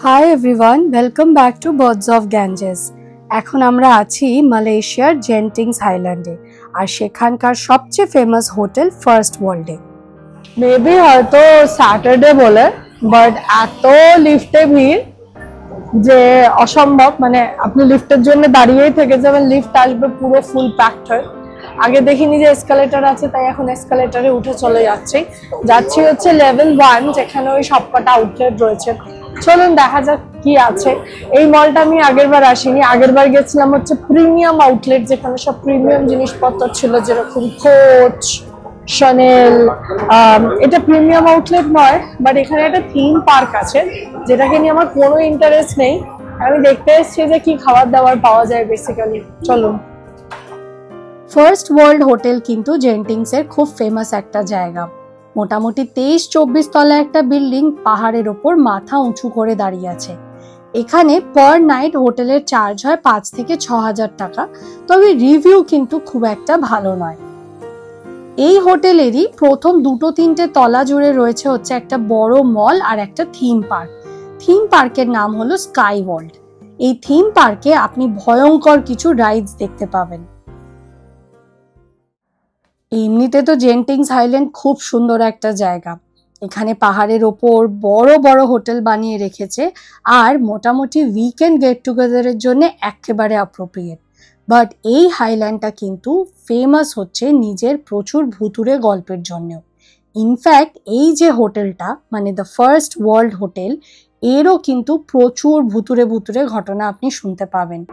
Hi everyone, welcome back to birds of Ganges. এখন আমরা আছি মালয়েশিয়ার জেন্টিংস আইল্যান্ডে, আর সেখানকার সবচেয়ে ফেমাস হোটেল ফার্স্ট ওয়ার্ল্ডে। মেবি হয়তো স্যাটারডে বলে, বাট এত লিফটে ভিড় যে অসম্ভব। মানে আপনি লিফটের জন্য দাঁড়িয়েই থেকে যাবেন, লিফট আসবে পুরো ফুল প্যাকড হয়ে। আগে দেখিনি যে এসকালেটর আছে, তাই এখন এসকালেটরে উঠে চলে যাচ্ছি হচ্ছে লেভেল 1, যেখানে ওই সবকটা আউটলেট রয়েছে। চলুন দেখা যাক কি আছে। এই মলটা আমি আগের বার আসিনি, আগের বার গেছিলাম হচ্ছে প্রিমিয়াম আউটলেট, যেখানে সব প্রিমিয়াম জিনিসপত্র ছিল, যেরকম কোচ, শানেল। এটা প্রিমিয়াম আউটলেট নয়, বাট এখানে একটা থিম পার্ক আছে, যেটাকে নিয়ে আমার কোনো ইন্টারেস্ট নেই। আমি দেখতে এসেছি যে কি খাবার দাবার পাওয়া যায় বেসিক্যালি। চলুন। ফার্স্ট ওয়ার্ল্ড হোটেল কিন্তু জেন্টিংসের খুব ফেমাস একটা জায়গা। মোটামুটি 23-24 তলা একটা বিল্ডিং পাহাড়ের ওপর মাথা উঁচু করে দাঁড়িয়ে আছে। এখানে পার নাইট হোটেলের চার্জ হয় 5 থেকে 6,000 টাকা, তবে রিভিউ কিন্তু খুব একটা ভালো নয়। এই হোটেলেরই প্রথম 2-3টে তলা জুড়ে রয়েছে হচ্ছে একটা বড় মল আর একটা থিম পার্ক। থিম পার্কের নাম হলো স্কাই ওয়ার্ল্ড। এই থিম পার্কে আপনি ভয়ঙ্কর কিছু রাইডস দেখতে পাবেন। এমনিতে তো জেন্টিংস আইল্যান্ড খুব সুন্দর একটা জায়গা। এখানে পাহাড়ের ওপর বড় বড় হোটেল বানিয়ে রেখেছে, আর মোটামুটি উইকেন্ড গেট টুগেদারের জন্য একেবারে অ্যাপ্রোপ্রিয়েট। বাট এই হাইল্যান্ডটা কিন্তু ফেমাস হচ্ছে নিজের প্রচুর ভুতুড়ে গল্পের জন্য। ইনফ্যাক্ট এই যে হোটেলটা, মানে দ্য ফার্স্ট ওয়ার্ল্ড হোটেল, এরও কিন্তু প্রচুর ভুতুড়ে ঘটনা আপনি শুনতে পাবেন।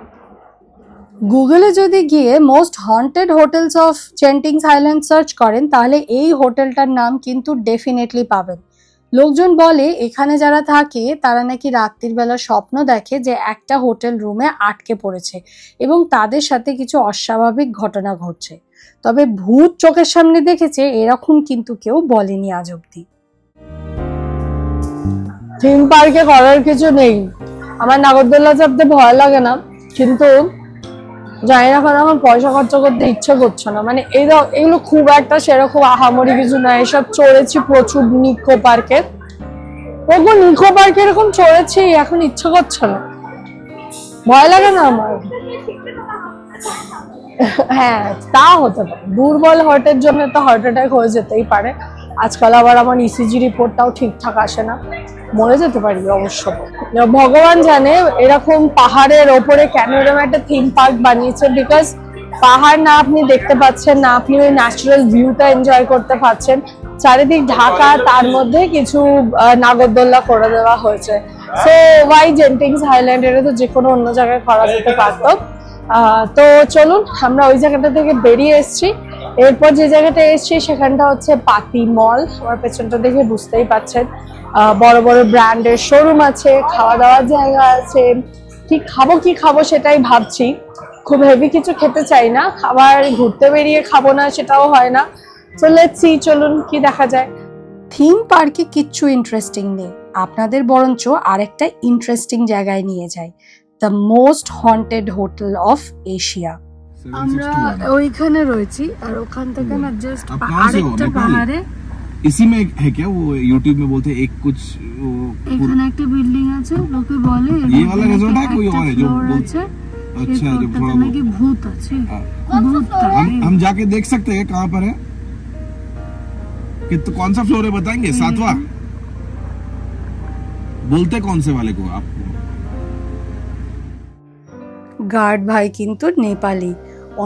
গুগলে যদি গিয়ে most haunted hotels of Gentings island search করেন, তাহলে এই হোটেলটার নাম কিন্তু ডেফিনেটলি পাবেন। লোকজন বলে এখানে যারা থাকে তারা নাকি রাত্রির বেলা স্বপ্ন দেখে যে একটা হোটেল রুমে আটকে পড়েছে এবং তাদের সাথে কিছু অস্বাভাবিক ঘটনা ঘটছে। তবে ভূত চোখের সামনে দেখেছে এরকম কিন্তু কেউ বলেনি আজ অব্দি। থিম পার্কে করার কিছু নেই। আমার নাগরদোল্লা চাপতে ভয় লাগে না, কিন্তু জানি না কারণ আমার পয়সা খরচা করতে ইচ্ছে করছে না। মানে এগুলো খুব একটা সেরকম আহামরি কিছু না। এসব চড়েছি প্রচুর নিকো পার্কে, নিকো পার্কে এরকম চড়েছি, এখন ইচ্ছে করছে না। ভয় লাগে না আমার। হ্যাঁ, তা হতে পারে, দুর্বল হার্টের জন্য তো হার্ট অ্যাটাক হয়ে যেতেই পারে। আজকাল আবার আমার ইসিজি রিপোর্টটাও ঠিকঠাক আসে না, মরে যেতে পারি অবশ্য। ভগবান জানে এরকম পাহাড়ের ওপরে কেন এরকম একটা থিম পার্ক বানিয়েছে। বিকজ পাহাড় না আপনি দেখতে পাচ্ছেন, না আপনি ওই ন্যাচারাল ভিউটা এনজয় করতে পারছেন। চারিদিক ঢাকা, তার মধ্যে কিছু নাগরদোল্লা করে দেওয়া হয়েছে। So why Gentings island? এটা তো যে কোনো অন্য জায়গায় করা যেতে পারতো। তো চলুন, আমরা ওই জায়গাটা থেকে বেরিয়ে এসেছি। এরপর যে জায়গাটা এসেছি সেখানটা হচ্ছে পাতি মল। আমার পেছনটা দেখে বুঝতেই পারছেন, বড় বড় ব্র্যান্ডের শোরুম আছে, খাওয়া দাওয়ার জায়গা আছে। কি খাবো সেটাই ভাবছি। খুব হেভি কিছু খেতে চাই না, আবার ঘুরতে বেরিয়ে খাবো না সেটাও হয় না। তো লেটস সি, চলুন কি দেখা যায়। থিম পার্কে কিচ্ছু ইন্টারেস্টিং নেই, আপনাদের বরঞ্চ আরেকটা ইন্টারেস্টিং জায়গায় নিয়ে যায়, the most haunted hotel of Asia. আমরা ওইখানে রয়েছি, আর ওখান থেকে না জাস্ট আরেকটা পাহাড়ে। इसी में है क्या वो यूट्यूब में बोलते हैं एक कुछ এখানে একটা বিল্ডিং আছে, লোকে বলে ये वाला रिजॉर्ट है कोई और है जो আছে। अच्छा जो थोड़ा নাকি ভূত আছে। हम जाके देख सकते हैं कहाँ पर है, कौन सा फ्लोर है बताएंगे? 7वां बोलते कौन से वाले को आप? গার্ড ভাই কিন্তু নেপালি,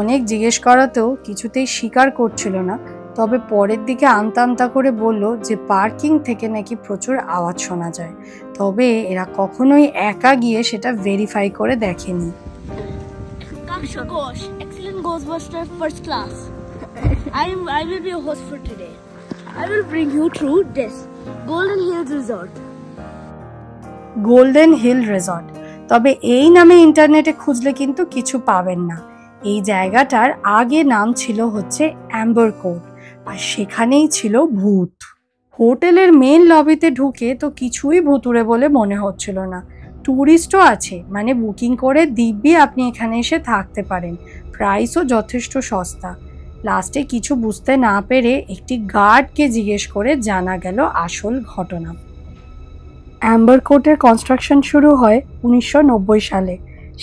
অনেক জিজ্ঞেস করাতেও কিছুতেই স্বীকার করছিল না। তবে পরের দিকে আমতা করে বলল যে পার্কিং থেকে নাকি প্রচুর আওয়াজ শোনা যায়, তবে এরা কখনোই একা গিয়ে সেটা ভেরিফাই করে দেখেনি। Excellent Ghostbuster first class. I will be a host for today. I will bring you through this Golden Hills Resort. Golden hill resort, তবে এই নামে ইন্টারনেটে খুঁজলে কিন্তু কিছু পাবেন না। এই জায়গাটার আগে নাম ছিল হচ্ছে অ্যাম্বার কোর্ট, আর সেখানেই ছিল ভূত। হোটেলের মেন লবিতে ঢুকে তো কিছুই ভুতুড়ে বলে মনে হচ্ছিল না। ট্যুরিস্টও আছে, মানে বুকিং করে দিব্যি আপনি এখানে এসে থাকতে পারেন। প্রাইসও যথেষ্ট সস্তা। লাস্টে কিছু বুঝতে না পেরে একটি গার্ডকে জিজ্ঞেস করে জানা গেল আসল ঘটনা। অ্যাম্বার কোর্টের কনস্ট্রাকশন শুরু হয় 1990 সালে।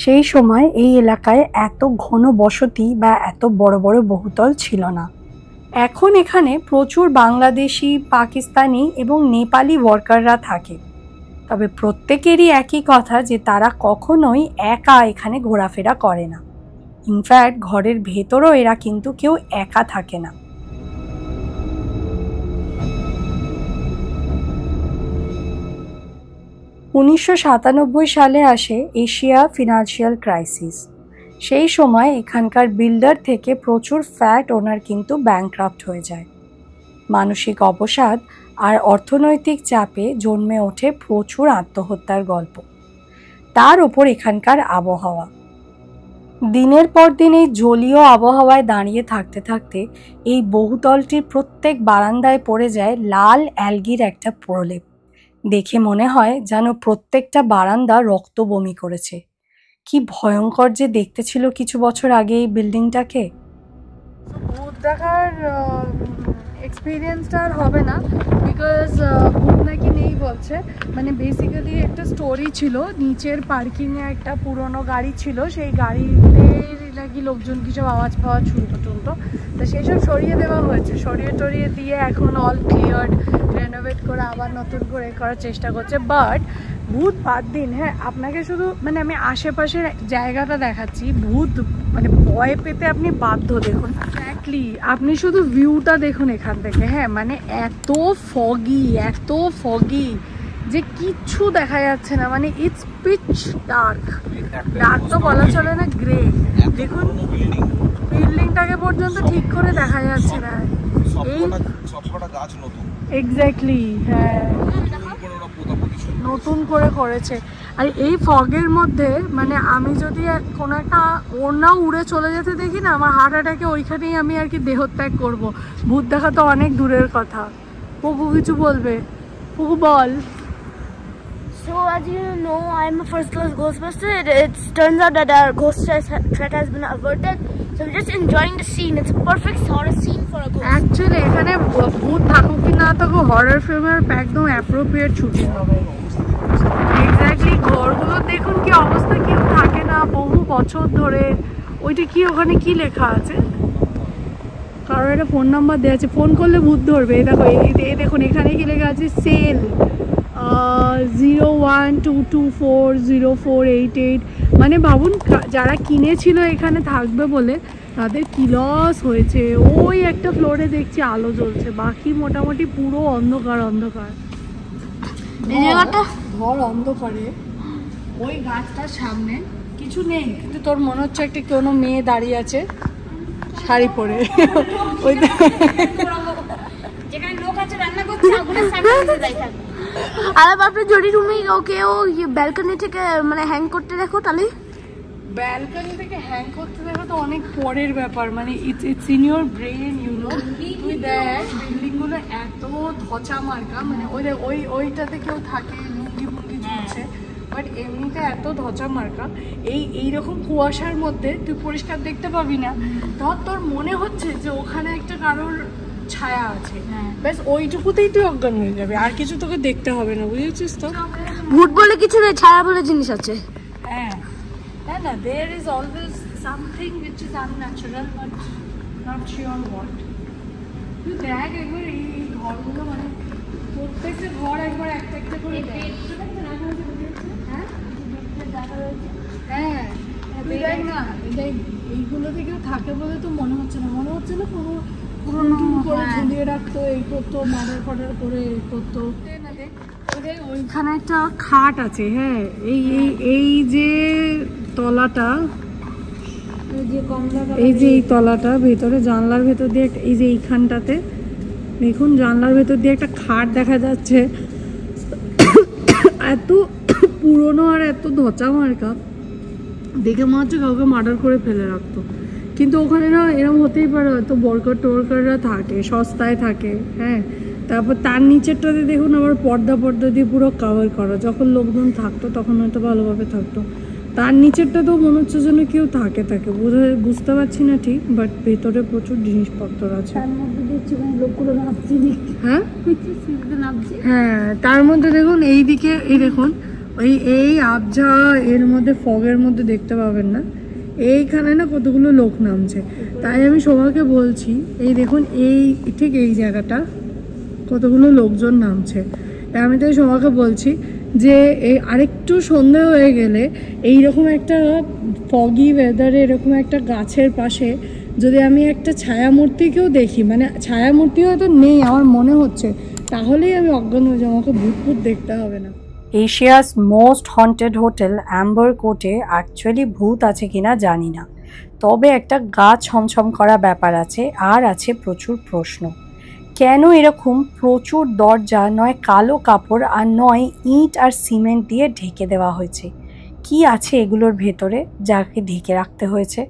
সেই সময় এই এলাকায় এত ঘন বসতি বা এত বড় বড় বহুতল ছিল না। এখন এখানে প্রচুর বাংলাদেশি, পাকিস্তানি এবং নেপালি ওয়ার্কাররা থাকে। তবে প্রত্যেকেরই একই কথা যে তারা কখনোই একা এখানে ঘোরাফেরা করে না। ইনফ্যাক্ট ঘরের ভেতরও এরা কিন্তু কেউ একা থাকে না। 1997 সালে আসে এশিয়া ফিনান্সিয়াল ক্রাইসিস। সেই সময় এখানকার বিল্ডার থেকে প্রচুর ফ্ল্যাট ওনার কিন্তু ব্যাংক্রাফট হয়ে যায়। মানসিক অবসাদ আর অর্থনৈতিক চাপে জন্মে ওঠে প্রচুর আত্মহত্যার গল্প। তার ওপর এখানকার আবহাওয়া, দিনের পর দিন এই জলীয় আবহাওয়ায় দাঁড়িয়ে থাকতে থাকতে এই বহুতলটির প্রত্যেক বারান্দায় পড়ে যায় লাল অ্যালগির একটা প্রলেপ। দেখে মনে হয় যেন প্রত্যেকটা বারান্দা রক্ত বমি করেছে। কি ভয়ঙ্কর যে দেখতে ছিল কিছু বছর আগে এই বিল্ডিংটাকে। ভূত দেখার এক্সপিরিয়েন্সটা আর হবে না, বিকজ ভূত নাকি নেই বলছে। মানে বেসিক্যালি একটা স্টোরি ছিল, নিচের পার্কিংয়ে একটা পুরনো গাড়ি ছিল, সেই গাড়িতে নাকি লোকজন কিছু আওয়াজ ফাওয়াজ শুনতো টুনতো, তো সেই সব সরিয়ে দেওয়া হয়েছে। সরিয়ে দিয়ে এখন অল ক্লিয়ার্ড, রেনোভেট করে আবার নতুন করে করার চেষ্টা করছে। বাট ভূত বাদ দিন, হ্যাঁ আপনাকে শুধু মানে আমি আশেপাশের জায়গাটা দেখাচ্ছি, ভূত মানে ভয় পেতে আপনি বাধ্য। দেখুন এক্স্যাক্টলি, আপনি শুধু ভিউটা দেখুন এখান থেকে। হ্যাঁ মানে এত ফগি যে কিচ্ছু দেখা যাচ্ছে না। মানে ইটস পিচ ডার্ক তো বলা চলে না, গ্রে। দেখুন বিল্ডিংটাকে পর্যন্ত ঠিক করে দেখা যাচ্ছে না। এই এক্স্যাক্টলি, হ্যাঁ নতুন করে করেছে। আর এই ফগের মধ্যে মানে আমি যদি কোনো একটা ওড়না উড়ে চলে যেতে দেখি না, আমার হার্ট অ্যাটাকে ওইখানেই আমি আর কি দেহত্যাগ করবো। ভূত দেখা তো অনেক দূরের কথা। পুকু কিছু বলবে? পুকু বল। So as you know, I am a first class ghostbuster. It turns out that our ghost threat has been averted. So we're just enjoying the scene. It's a perfect horror scene for a ghost. Actually, এখানে ভূত থাকুক কি না থাকুক, horror ফিল্মের একদম appropriate shooting হবে। Exactly, ঘরগুলো দেখুন কি অবস্থা, কেউ থাকে না বহু বছর ধরে। ওইটা কি, ওখানে কি লেখা আছে? কারোর একটা ফোন নাম্বার দেওয়া আছে, ফোন করলে ভূত ধরবে। দেখো এই দেখুন এখানে কি লেখা আছে, সেল 0122404888। মানে ভাবুন যারা কিনেছিল এখানে থাকবে বলে তাদের কি লস হয়েছে। ওই একটা ফ্লোরে দেখছি আলো জ্বলছে, বাকি মোটামুটি পুরো অন্ধকার। ঘর অন্ধকারে, ওই গাছটার সামনে কিছু নেই, কিন্তু তোর মনে হচ্ছে একটা কোনো মেয়ে দাঁড়িয়ে আছে শাড়ি পরে। ওই যেখানে লোক আছে রান্না করছে, আগুনের সামনে দাঁড়িয়ে থাকে। আর আপনার যদি রুমে ওকে ও ব্যালকনি থেকে মানে হ্যাং করতে দেখো, তাহলে ব্যালকনি থেকে হ্যাং করতে দেখো তো অনেক পরের ব্যাপার। মানে it's in your brain, you know. তুই দেখ বিল্ডিংগুলো এত ধচা মার্কা, মানে ওইটাতে কেউ থাকে, লুঙ্গি মুঙ্গি ঝুলছে, বাট এমনিতে এত ধচা মার্কা। এইরকম কুয়াশার মধ্যে তুই পরিষ্কার দেখতে পাবি না। তোর মনে হচ্ছে যে ওখানে একটা কারোর ছায়া আছে, ব্যাস ওইটুকুতেই তুই অজ্ঞান হয়ে যাবে, আর কিছু তোকে দেখতে হবে না, বুঝেছিস তো? ভূত বলে কিছু নেই, ছায়া বলে জিনিস আছে। হ্যাঁ না, there is always something which is unnatural, but not sure what. তুই দেখ একবার এই ঘরগুলো, মানে প্রত্যেকটা ঘর একবার একটা একটা করে দেখ। হ্যাঁ তুই দেখ না, এইগুলোতে কেউ থাকে বলে তো মনে হচ্ছে না কোনো পুরোনো করে ঝুলিয়ে রাখতো, এই করতো, মার্ডার করে এই করতো। ওইখানে একটা খাট আছে। হ্যাঁ এই যে তলাটা, এই তলাটা ভেতরে জানলার ভেতর দিয়ে, এই যে এইখানটাতে দেখুন জানলার ভেতর দিয়ে একটা খাট দেখা যাচ্ছে। এত পুরনো আর এত ধচা মার্কা, দেখে মনে হচ্ছে কাউকে মার্ডার করে ফেলে রাখতো। কিন্তু ওখানে না এরকম হতেই পারে, হয়তো টোরকাররা থাকে, সস্তায় থাকে। হ্যাঁ, তারপর তার নিচেরটাতে দেখুন আবার পর্দা দিয়ে পুরো কাভার করা। যখন লোকজন থাকতো তখন হয়তো ভালোভাবে থাকতো, তার নিচেরটা তো মনে হচ্ছে যেন কেউ থাকে বুঝতে পারছি না ঠিক, বাট ভেতরে প্রচুর জিনিসপত্র আছে। তার মধ্যে দেখছি লোকগুলো নাচছে, হ্যাঁ নাচছে। হ্যাঁ, তার মধ্যে দেখুন এইদিকে, এই দেখুন এই আবঝা এর মধ্যে, ফগের মধ্যে দেখতে পাবেন না, এইখানে না কতগুলো লোক নামছে। তাই আমি সবাইকে বলছি, এই দেখুন এই ঠিক এই জায়গাটা কতগুলো লোকজন নামছে। আমি তাই সবাইকে বলছি যে এই আরেকটু সন্ধে হয়ে গেলে এইরকম একটা ফগি ওয়েদারে এরকম একটা গাছের পাশে যদি আমি একটা ছায়ামূর্তিকেও দেখি, মানে ছায়ামূর্তি হয়তো নেই আমার মনে হচ্ছে, তাহলেই আমি অজ্ঞান হয়ে যাবো, আমাকে ভূত দেখতে হবে না। Asia's most haunted hotel Amber কোর্টে অ্যাকচুয়ালি ভূত আছে কিনা জানি না, তবে একটা গা ছমছম করা ব্যাপার আছে, আর আছে প্রচুর প্রশ্ন। কেন এরকম প্রচুর দরজা নয় কালো কাপড় আর নয় ইট আর সিমেন্ট দিয়ে ঢেকে দেওয়া হয়েছে? কি আছে এগুলোর ভেতরে যাকে ঢেকে রাখতে হয়েছে?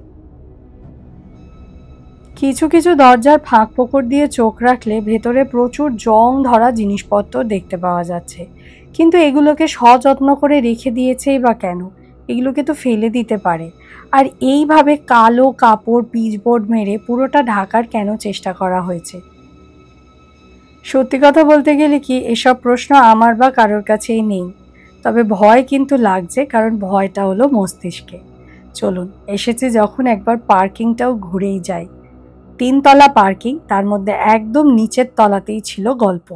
কিছু কিছু দরজার ফাঁক ফোকর দিয়ে চোখ রাখলে ভেতরে প্রচুর জং ধরা জিনিসপত্র দেখতে পাওয়া যাচ্ছে, কিন্তু এগুলোকে সযত্ন করে রেখে দিয়েছেই বা কেন? এগুলোকে তো ফেলে দিতে পারে। আর এইভাবে কালো কাপড় পিচবোর্ড মেরে পুরোটা ঢাকার কেন চেষ্টা করা হয়েছে? সত্যি কথা বলতে গেলে কি এসব প্রশ্ন আমার বা কারোর কাছেই নেই, তবে ভয় কিন্তু লাগছে, কারণ ভয়টা হলো মস্তিষ্কে। চলুন, এসেছি যখন একবার পার্কিংটাও ঘুরেই যাই। 3 তলা পার্কিং, তার মধ্যে একদম নিচের তলাতেই ছিল গল্প।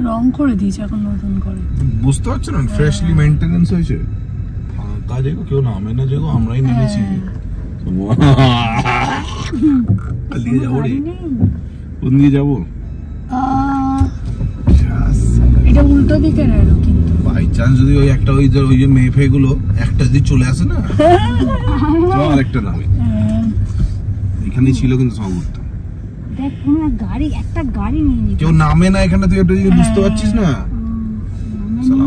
রং করে দিয়েছে এখন নতুন করে, বুঝতে পারছো না? ফ্রেশলি মেইনটেনেন্স হয়েছে। ফাঁকা যেগো কেউ নামে না, যেগো আমরাই নেমেছি। দিয়ে যাবো রে, কোন দিয়ে যাবো? এটা উল্টো দিকে রইলো, কিন্তু বাই চান্স যদি ওই একটা ওই যে মেয়ে ফেয়ে গুলো একটা যদি চলে আসে না, আরেকটা নামে এখানেই ছিল, কিন্তু শহরটা দেখ কোনো একটা গাড়ি নিয়ে নি, কেউ নামে না এখানে, তুই একটা বুঝতে পারছিস না?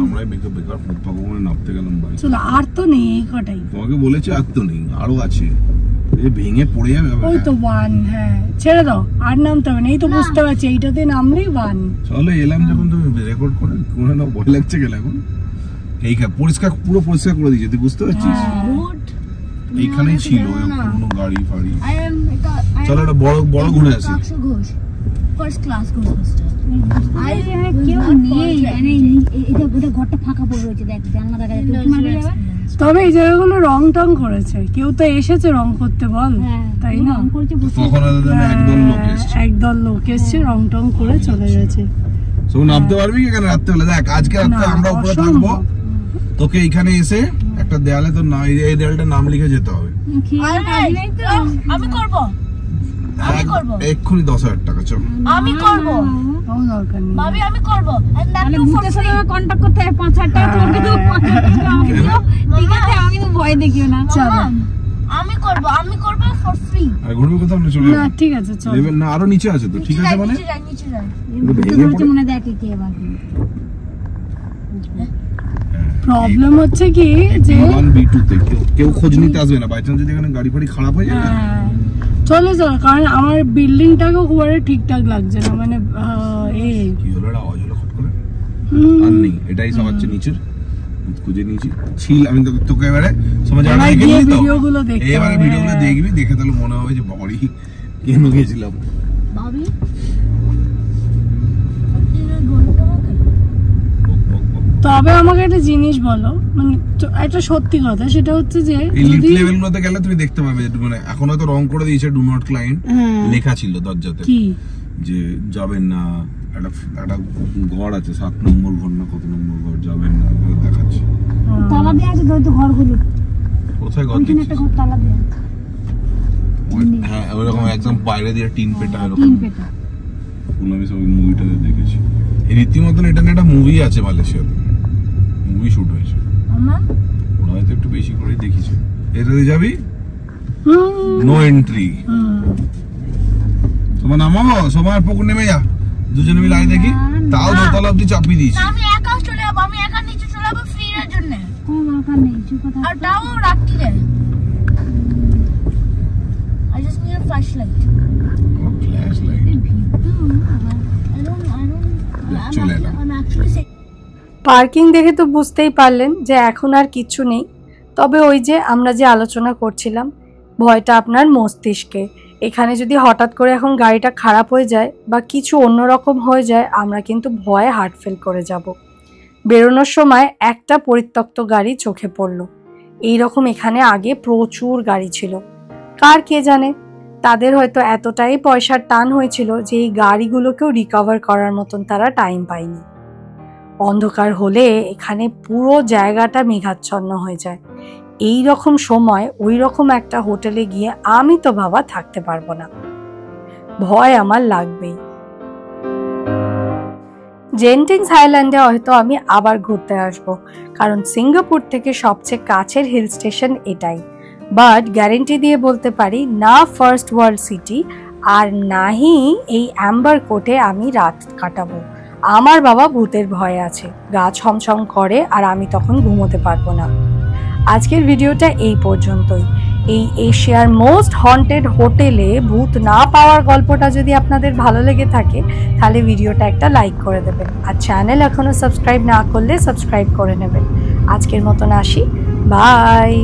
আমরাই বেকার ভগবানে নামতে গেলাম ভাই। চলো, আর তো নেই এই কটাই, তোমাকে বলেছি আর তো নেই, আরো আছে, ভেঙে পড়ে যাবে। ওই তো 1, হ্যাঁ ছেড়ে দাও, আর নামতে হবে না, এই তো বুঝতে পারছি এইটাতে নামলেই 1। চলো এলাম যখন তুমি রেকর্ড করে না, ভয় লাগছে গেলে এখন। এইখানে পরিষ্কার, পুরো পরিষ্কার করে দিয়েছে, তুই বুঝতে পারছিস? এইখানেই ছিল পুরনো গাড়ি ফাড়ি। চলো একটা বড় ঘুরে আসি। ফার্স্ট ক্লাস ঘোষমাস্টার কেউ নেই, এটা ঘরটা ফাঁকা পড়ে রয়েছে, দেখ জানলা দেখা যাচ্ছে। তবে এই জায়গাগুলো রং টং করেছে, কেউ তো এসেছে রং করতে, বল তাই না? একদল লোক এসছে, রং টং করে চলে গেছে। নামতে পারবি এখানে রাত্রেবেলা? দেখ আজকে রাত্রে আমরা উপরে থাকবো, তোকে এখানে এসে একটা দেয়ালে তোর এই দেয়ালটার নাম লিখে যেতে হবে। আমি করব, এক্ষুনি 10,000 টাকা। চল আমি করব, দরকার নেই ভাবি আমি করব। ভূতের সাথে কন্টাক্ট করতে হয়, 5,000 টাকা তোমাকে দেবো, 5,000 টাকা আমি দেবো, ঠিক আছে? আমি তো ভয় দেখিও না, চলো আমি করব ফর ফ্রি। আর ঘুরবে কোথাও না, চলে না ঠিক আছে চল। লেভেল না আরো নিচে আছে তো, ঠিক আছে? মানে নিচে যাই ভূতের মনে দেখে কে বাকি। প্রবলেম হচ্ছে কি যে B1 B2 তে কেউ খোঁজ নিতে আসবে না, বাই চান্স যদি এখানে গাড়ি ফাড়ি খারাপ হয়ে যায় না। চলে চল, কারণ আমার বিল্ডিংটাকেও খুব একটা ঠিকঠাক লাগছে না, মানে এই কি হলো, আওয়াজ হলো খট করে। আর নেই, এটাই সব হচ্ছে নিচের খুঁজে নিয়েছি ছিল। আমি তোকে এবারে সময় জানা দেখে নিই তো, ভিডিওগুলো দেখতে, এবারে ভিডিওগুলো দেখবি, দেখে তাহলে মনে হবে যে বড়ি কেন গেছিলাম। ভাবি তবে আমাকে একটা জিনিস বলো, মানে একটা সত্যি কথা, সেটা হচ্ছে যে এই লিফট লেভেলগুলোতে গেলে তুমি দেখতে পাবে, মানে এখন হয়তো রং করে দিয়েছে ডু নট ক্লাইম্ব, লেখা ছিল দরজাতে কি যে যাবেন না। একটা ঘর আছে 7 নম্বর ঘর না কত নম্বর ঘর, যাবেন না, দেখাচ্ছে তালা দেয়া আছে তো ঘরগুলো। কোথায় ঘর দিচ্ছে? একটা ঘর তালা দেয়া, হ্যাঁ ওরকম একদম বাইরে দিয়ে টিন পেটা, এরকম আমি সব মুভিটাতে দেখেছি। এই রীতিমতন এটা একটা মুভি আছে মালয়েশিয়াতে, মুভি শুট হয়েছে। ওরা হয়তো একটু বেশি করেই দেখিয়েছে। এটাতে যাবি, নো এন্ট্রি। তোমার নামাবো, সবার পুকুর নেমে যা, দুজনে মিলে আয় দেখি। তাও দোতলা অব্দি চাপিয়ে দিয়েছি। আমি একা চলে যাবো, আমি রাত্রির জন্য কোনো দরকার নেই আর তাও রাত্রিরে I just need a flashlight. Flashlight. I'm actually saying parking দেখে তো বুঝতেই পারলেন যে এখন আর কিচ্ছু নেই। তবে ওই যে আমরা যে আলোচনা করছিলাম, ভয়টা আপনার মস্তিষ্কে। এখানে যদি হঠাৎ করে এখন গাড়িটা খারাপ হয়ে যায় বা কিছু অন্যরকম হয়ে যায়, আমরা কিন্তু ভয়ে হার্ট ফেল করে যাব। বেরোনোর সময় একটা পরিত্যক্ত গাড়ি চোখে পড়ল। এইরকম এখানে আগে প্রচুর গাড়ি ছিল। কার কে জানে, তাদের হয়তো এতটাই পয়সার টান হয়েছিল যে এই গাড়িগুলোকেও রিকভার করার মতন তারা টাইম পায়নি। অন্ধকার হলে এখানে পুরো জায়গাটা মেঘাচ্ছন্ন হয়ে যায়। এই রকম সময় ওই রকম একটা হোটেলে গিয়ে আমি তো বাবা থাকতে পারবো না, ভয় আমার লাগবেই। জেন্টিংস হাইল্যান্ডে হয়তো আমি আবার ঘুরতে আসবো, কারণ সিঙ্গাপুর থেকে সবচেয়ে কাছের হিল স্টেশন এটাই। বাট গ্যারেন্টি দিয়ে বলতে পারি না ফার্স্ট ওয়ার্ল্ড সিটি আর নাহি এই অ্যাম্বার কোর্টে আমি রাত কাটাবো। আমার বাবা ভূতের ভয় আছে, গা ছমছম করে আর আমি তখন ঘুমোতে পারবো না। আজকের ভিডিওটা এই পর্যন্তই। এই এশিয়ার মোস্ট হন্টেড হোটেলে ভূত না পাওয়ার গল্পটা যদি আপনাদের ভালো লেগে থাকে তাহলে ভিডিওটা একটা লাইক করে দেবেন, আর চ্যানেল এখনো সাবস্ক্রাইব না করলে সাবস্ক্রাইব করে নেবেন। আজকের মতন আসি, বাই।